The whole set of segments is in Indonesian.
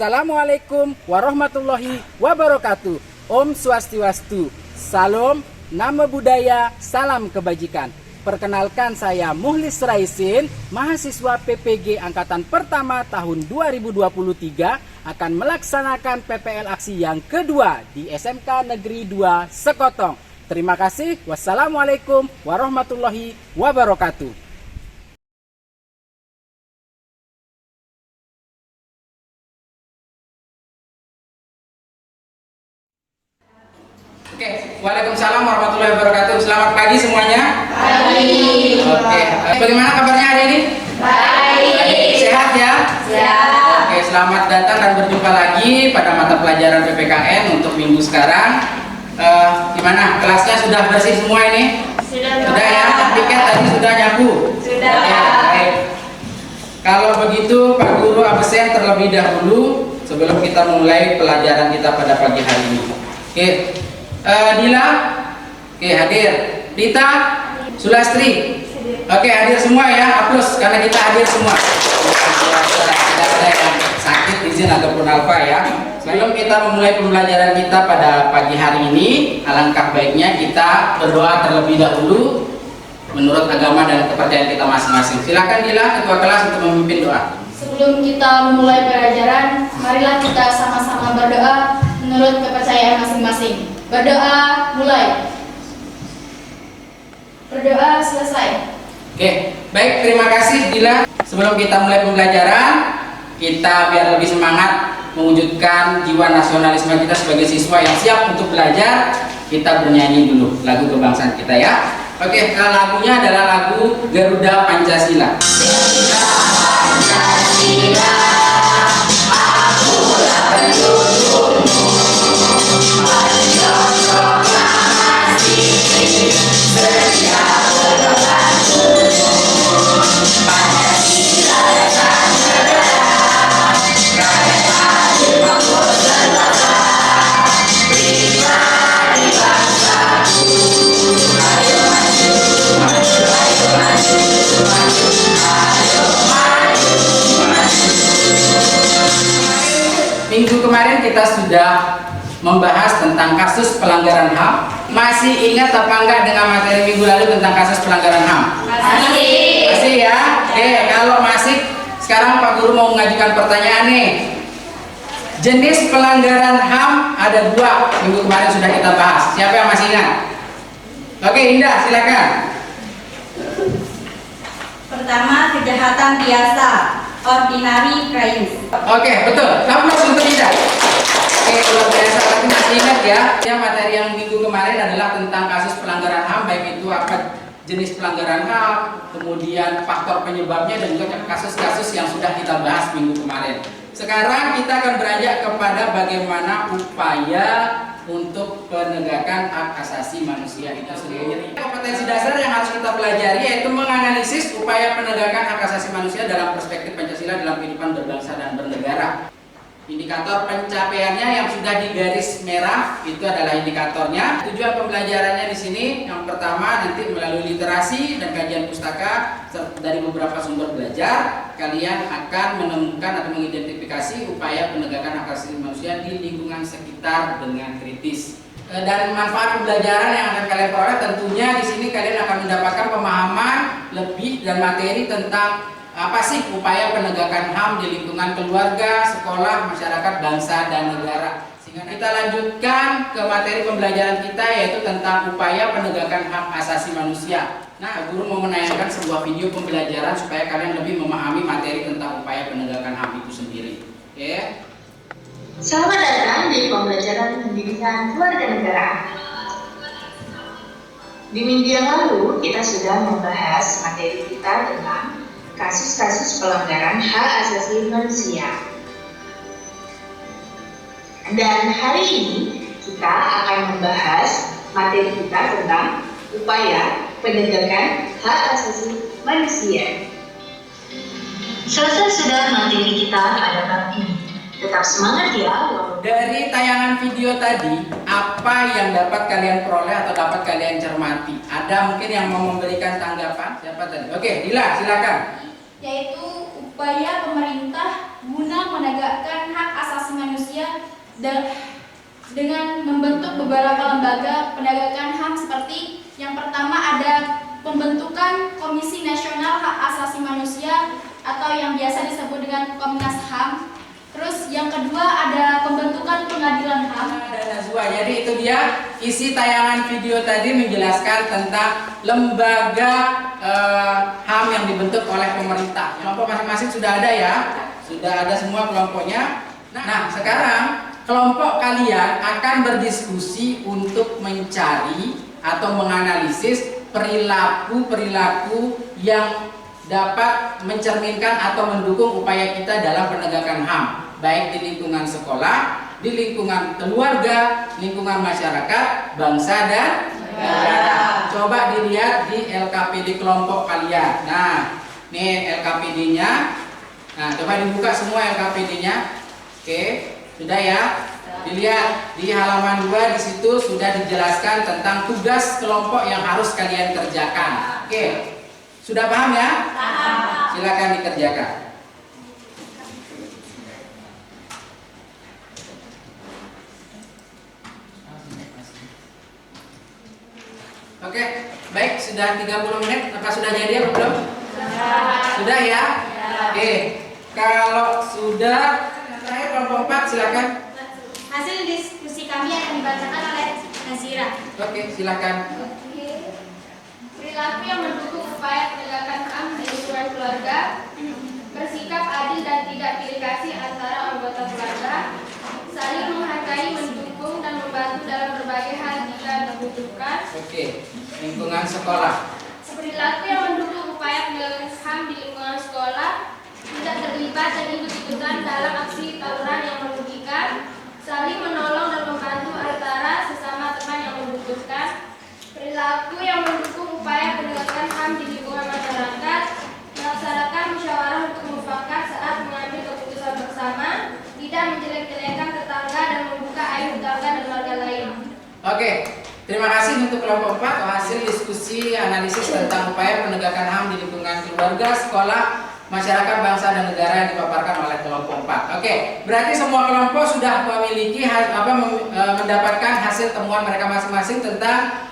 Wassalamualaikum warahmatullahi wabarakatuh. Om Swastiastu. Salam, nama budaya, salam kebajikan. Perkenalkan, saya Muhlis Raisin, mahasiswa PPG Angkatan Pertama tahun 2023 akan melaksanakan PPL aksi yang kedua di SMK Negeri 2 Sekotong. Terima kasih. Wassalamualaikum warahmatullahi wabarakatuh. Oke, Waalaikumsalam warahmatullahi wabarakatuh. Selamat pagi semuanya. Pagi. Oke, bagaimana kabarnya hari ini? Baik. Sehat ya? Siap. Oke, selamat datang dan berjumpa lagi pada mata pelajaran PPKN untuk minggu sekarang. Gimana? Kelasnya sudah bersih semua ini? Sudah ya? Tiket tadi sudah nyapu? Sudah. Oke, baik. Kalau begitu, Pak Guru absen terlebih dahulu sebelum kita mulai pelajaran kita pada pagi hari ini. Oke. Dila, oke hadir. Dita, Sulastri, oke hadir semua ya. Aplaus karena kita hadir semua. Tidak ada yang sakit, izin ataupun alfa ya. Sebelum kita memulai pembelajaran kita pada pagi hari ini, alangkah baiknya kita berdoa terlebih dahulu menurut agama dan kepercayaan kita masing-masing. Silakan Dila, ketua kelas untuk memimpin doa. Sebelum kita memulai pelajaran, marilah kita sama-sama berdoa menurut kepercayaan masing-masing. Berdoa mulai. Berdoa selesai. Oke, baik, terima kasih Dila. Sebelum kita mulai pembelajaran, kita biar lebih semangat mewujudkan jiwa nasionalisme kita sebagai siswa yang siap untuk belajar, kita bernyanyi dulu lagu kebangsaan kita ya. Oke, lagunya adalah lagu Garuda Pancasila. Garuda Pancasila, akulah pendudukmu, proklamasi, setia berlakumu. Pancasila datang segera, rakyat adil makmur sejahtera, pribadi bangsaku. Ayo maju, maju, ayo maju, maju, ayo maju, maju. Minggu kemarin kita sudah membahas tentang kasus pelanggaran HAM. Masih ingat apa enggak dengan materi minggu lalu tentang kasus pelanggaran HAM? Masih. Masih ya? Oke, kalau masih, sekarang Pak Guru mau mengajukan pertanyaan nih. Jenis pelanggaran HAM ada dua, minggu kemarin sudah kita bahas. Siapa yang masih ingat? Oke, Indah, silakan. Pertama, kejahatan biasa, ordinary crimes. Oke, betul. Aplaus untuk Indah. Oke, luar biasa. Tapi masih ingat ya, materi yang minggu kemarin adalah tentang kasus pelanggaran HAM, baik itu apa jenis pelanggaran HAM, kemudian faktor penyebabnya, dan juga kasus-kasus yang sudah kita bahas minggu kemarin. Sekarang kita akan beranjak kepada bagaimana upaya untuk penegakan hak asasi manusia itu sendiri. Kompetensi dasar yang harus kita pelajari yaitu menganalisis upaya penegakan hak asasi manusia dalam perspektif Pancasila dalam kehidupan berbangsa dan bernegara. Indikator pencapaiannya yang sudah di garis merah itu adalah indikatornya. Tujuan pembelajarannya di sini yang pertama nanti melalui literasi dan kajian pustaka dari beberapa sumber belajar, kalian akan menemukan atau mengidentifikasi upaya penegakan hak asasi manusia di lingkungan sekitar dengan kritis. Dan manfaat pembelajaran yang akan kalian peroleh tentunya di sini kalian akan mendapatkan pemahaman lebih dan materi tentang apa sih upaya penegakan HAM di lingkungan keluarga, sekolah, masyarakat, bangsa, dan negara. Sehingga kita lanjutkan ke materi pembelajaran kita yaitu tentang upaya penegakan hak asasi manusia. Nah, Guru mau menayangkan sebuah video pembelajaran supaya kalian lebih memahami materi tentang upaya penegakan HAM itu sendiri. Oke. Selamat datang di pembelajaran pendidikan kewarganegaraan. Di minggu yang lalu kita sudah membahas materi kita tentang kasus-kasus pelanggaran hak asasi manusia. Dan hari ini kita akan membahas materi kita tentang upaya penegakan hak asasi manusia. Selesai sudah materi kita pada bab ini. Tetap semangat ya. Dari tayangan video tadi, apa yang dapat kalian peroleh atau dapat kalian cermati? Ada mungkin yang mau memberikan tanggapan? Siapa tadi? Oke, Dila, silakan. Yaitu upaya pemerintah guna menegakkan hak asasi manusia dengan membentuk beberapa lembaga penegakan HAM seperti yang pertama ada pembentukan Komisi Nasional Hak Asasi Manusia atau yang biasa disebut dengan Komnas HAM. Terus yang kedua ada pembentukan Pengadilan HAM. Jadi itu dia isi tayangan video tadi menjelaskan tentang lembaga HAM yang dibentuk oleh pemerintah. Kelompok masing-masing sudah ada ya, sudah ada semua kelompoknya. Nah sekarang kelompok kalian akan berdiskusi untuk mencari atau menganalisis perilaku-perilaku yang dapat mencerminkan atau mendukung upaya kita dalam penegakan HAM, baik di lingkungan sekolah, di lingkungan keluarga, lingkungan masyarakat, bangsa dan negara. Coba dilihat di LKPD kelompok kalian. Nah, ini LKPD-nya. Nah, coba dibuka semua LKPD-nya. Oke, sudah ya. Dilihat di halaman 2 di situ sudah dijelaskan tentang tugas kelompok yang harus kalian kerjakan. Oke. Sudah paham ya? Paham. Silakan dikerjakan. Oke, baik, sudah 30 menit. Apa sudah jadi atau belum? Sudah ya? Oke. Kalau sudah, terakhir kelompok 4 silakan. Hasil diskusi kami akan dibacakan oleh Nazira. Oke, silakan. Perilaku yang mendukung upaya penegakan HAM di lingkungan keluarga, bersikap adil dan tidak pilih kasih antara anggota keluarga, saling menghargai, mendukung dan membantu dalam berbagai hal jika dibutuhkan. Oke, lingkungan sekolah. Perilaku yang mendukung upaya penegakan HAM di lingkungan sekolah, tidak terlibat dan ikut-ikutan dalam aksi tawuran yang merugikan, saling menolong dan membantu antara sesama teman yang membutuhkan. Perilaku yang mendukung upaya penegakan HAM di lingkungan masyarakat, melaksanakan musyawarah untuk mufakat saat mengambil keputusan bersama, tidak menjelek-jelekan tetangga dan membuka aib tetangga dan warga lain. Oke, terima kasih untuk kelompok 4 hasil diskusi analisis tentang upaya penegakan HAM di lingkungan keluarga, sekolah, masyarakat, bangsa dan negara yang dipaparkan oleh kelompok 4. Oke, berarti semua kelompok sudah memiliki mendapatkan hasil temuan mereka masing-masing tentang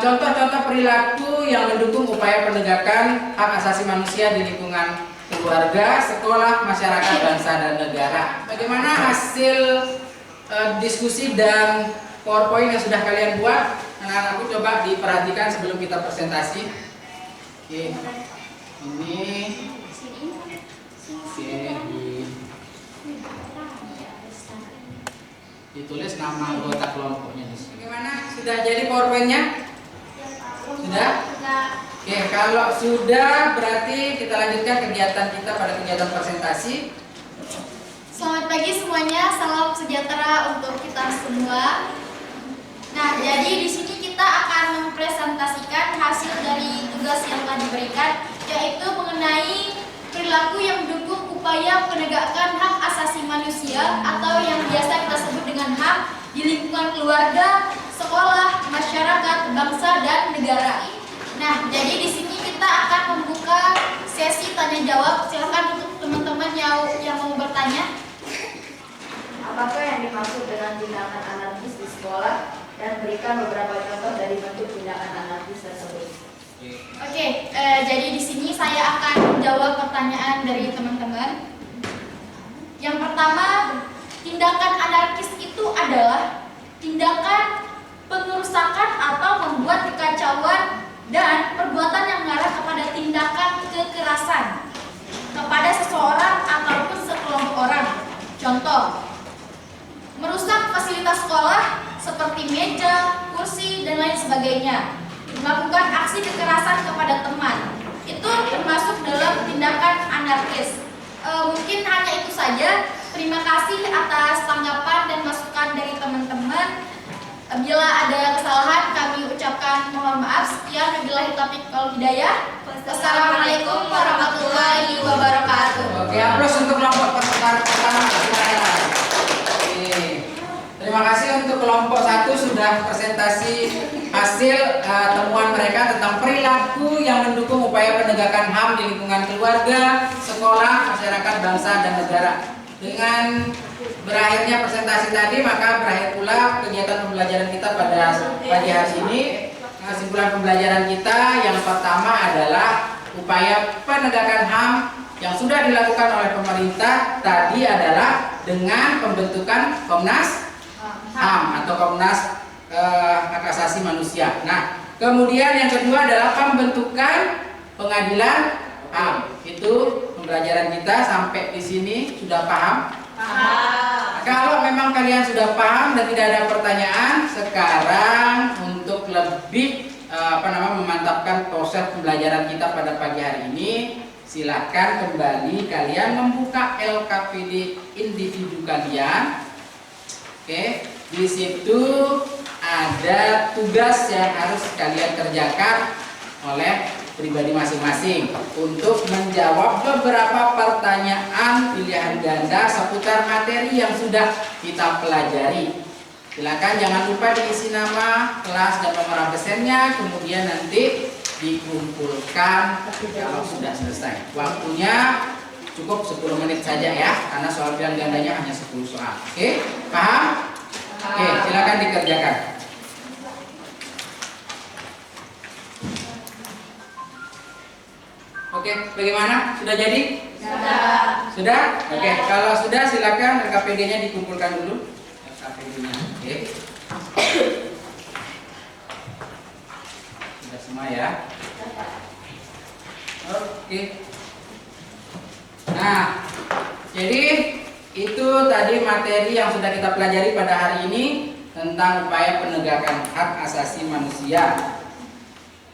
contoh-contoh perilaku yang mendukung upaya penegakan hak asasi manusia di lingkungan keluarga, sekolah, masyarakat, bangsa dan negara. Bagaimana hasil diskusi dan PowerPoint yang sudah kalian buat? Anak-anakku coba diperhatikan sebelum kita presentasi. Oke, ini ditulis nama anggota kelompoknya. Bagaimana? Sudah jadi PowerPoint-nya? Sudah? Oke, kalau sudah berarti kita lanjutkan kegiatan kita pada kegiatan presentasi. Selamat pagi semuanya, salam sejahtera untuk kita semua. Nah, jadi di sini kita akan mempresentasikan hasil dari tugas yang telah diberikan, yaitu mengenai perilaku yang mendukung upaya penegakan hak asasi manusia atau yang biasa kita sebut dengan HAM di lingkungan keluarga, sekolah, masyarakat, bangsa dan negara. Nah, jadi di sini kita akan membuka sesi tanya jawab. Silakan untuk teman-teman yang mau bertanya. Apakah yang dimaksud dengan tindakan anarkis di sekolah dan berikan beberapa contoh dari bentuk tindakan anarkis tersebut? Oke, jadi di sini saya akan menjawab pertanyaan dari teman-teman. Yang pertama, tindakan anarkis itu adalah tindakan pengerusakan atau membuat kekacauan dan perbuatan yang mengarah kepada tindakan kekerasan kepada seseorang ataupun sekelompok orang. Contoh, merusak fasilitas sekolah seperti meja, kursi, dan lain sebagainya. Melakukan aksi kekerasan kepada teman, itu termasuk dalam tindakan anarkis. Mungkin hanya itu saja. Terima kasih atas tanggapan dan masukan dari teman-teman. Bila ada kesalahan kami ucapkan mohon maaf. Sekian, wabillahi taufiq wal hidayah. Wassalamualaikum warahmatullahi wabarakatuh. Oke, aplaus untuk kelompok pertama. Terima kasih untuk kelompok 1 sudah presentasi hasil temuan mereka tentang perilaku yang mendukung upaya penegakan HAM di lingkungan keluarga, sekolah, masyarakat, bangsa, dan negara. Dengan berakhirnya presentasi tadi, maka berakhir pula kegiatan pembelajaran kita pada pagi hari ini. Kesimpulan pembelajaran kita yang pertama adalah upaya penegakan HAM yang sudah dilakukan oleh pemerintah tadi adalah dengan pembentukan Komnas HAM atau Komnas Hak Asasi Manusia. Nah, kemudian yang kedua adalah pembentukan pengadilan HAM. Itu pembelajaran kita sampai di sini sudah paham? Paham. Kalau memang kalian sudah paham dan tidak ada pertanyaan, sekarang untuk lebih memantapkan proses pembelajaran kita pada pagi hari ini, silakan kembali kalian membuka LKPD individu kalian. Oke, di situ ada tugas yang harus kalian kerjakan oleh pribadi masing-masing untuk menjawab beberapa pertanyaan pilihan ganda seputar materi yang sudah kita pelajari. Silakan jangan lupa diisi nama, kelas, dan nomor absennya, kemudian nanti dikumpulkan kalau sudah selesai. Waktunya cukup 10 menit saja ya, karena soal pilihan gandanya hanya 10 soal. Oke, paham? Oke, silakan dikerjakan. Oke, bagaimana? Sudah jadi? Sudah? Oke, kalau sudah silakan RKPD-nya dikumpulkan dulu. RKPD-nya. Oke. Sudah semua ya? Oke. Nah, jadi itu tadi materi yang sudah kita pelajari pada hari ini tentang upaya penegakan hak asasi manusia.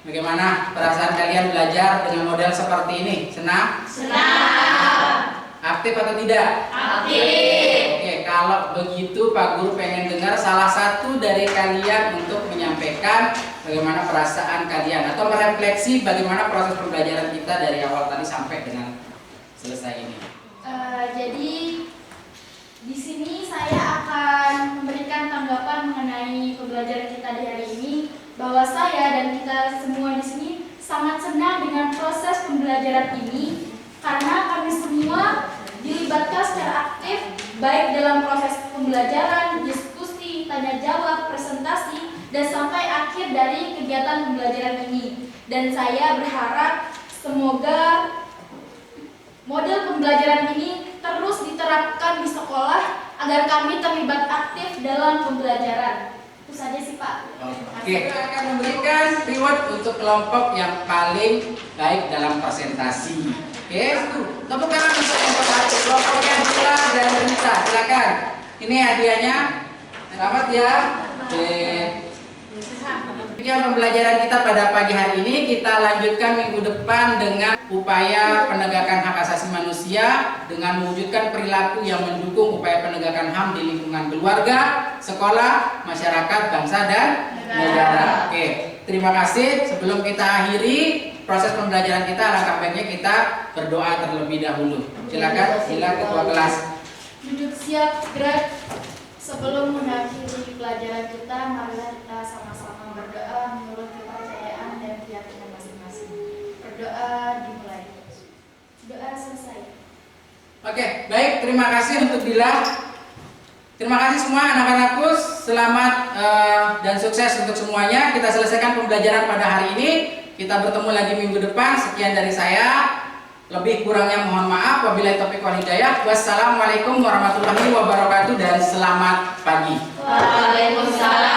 Bagaimana perasaan kalian belajar dengan model seperti ini? Senang? Senang. Aktif atau tidak? Aktif. Oke, kalau begitu Pak Guru pengen dengar salah satu dari kalian untuk menyampaikan bagaimana perasaan kalian atau merefleksi bagaimana proses pembelajaran kita dari awal tadi sampai dengan selesai ini. Jadi di sini saya akan memberikan tanggapan mengenai pembelajaran kita di hari ini, bahwa saya dan kita semua di sini sangat senang dengan proses pembelajaran ini karena kami semua dilibatkan secara aktif baik dalam proses pembelajaran, diskusi, tanya jawab, presentasi, dan sampai akhir dari kegiatan pembelajaran ini. Dan saya berharap semoga model pembelajaran ini terus diterapkan di sekolah agar kami terlibat aktif dalam pembelajaran. Itu saja sih Pak. Oke, kita akan memberikan reward untuk kelompok yang paling baik dalam presentasi. Oke, tepuk tangan untuk kelompok yang Dila dan Rita. Silakan. Ini hadiahnya. Selamat ya. Oke. Demikian pembelajaran kita pada pagi hari ini. Kita lanjutkan minggu depan dengan upaya penegakan hak asasi manusia dengan mewujudkan perilaku yang mendukung upaya penegakan HAM di lingkungan keluarga, sekolah, masyarakat, bangsa, dan negara. Oke, terima kasih. Sebelum kita akhiri proses pembelajaran kita, alangkah baiknya kita berdoa terlebih dahulu. Silakan, Sila ketua kelas. Duduk siap, gerak. Sebelum mengakhiri pelajaran kita, marilah kita sama-sama berdoa menurut kepercayaan dan keyakinan masing-masing. Berdoa dimulai. Doa selesai. Oke, baik. Terima kasih untuk Dila. Terima kasih semua anak-anakku. Selamat dan sukses untuk semuanya. Kita selesaikan pembelajaran pada hari ini. Kita bertemu lagi minggu depan. Sekian dari saya. Lebih kurangnya mohon maaf. Wabillahi taufiq wal hidayah. Wassalamualaikum warahmatullahi wabarakatuh dan selamat pagi. Waalaikumsalam.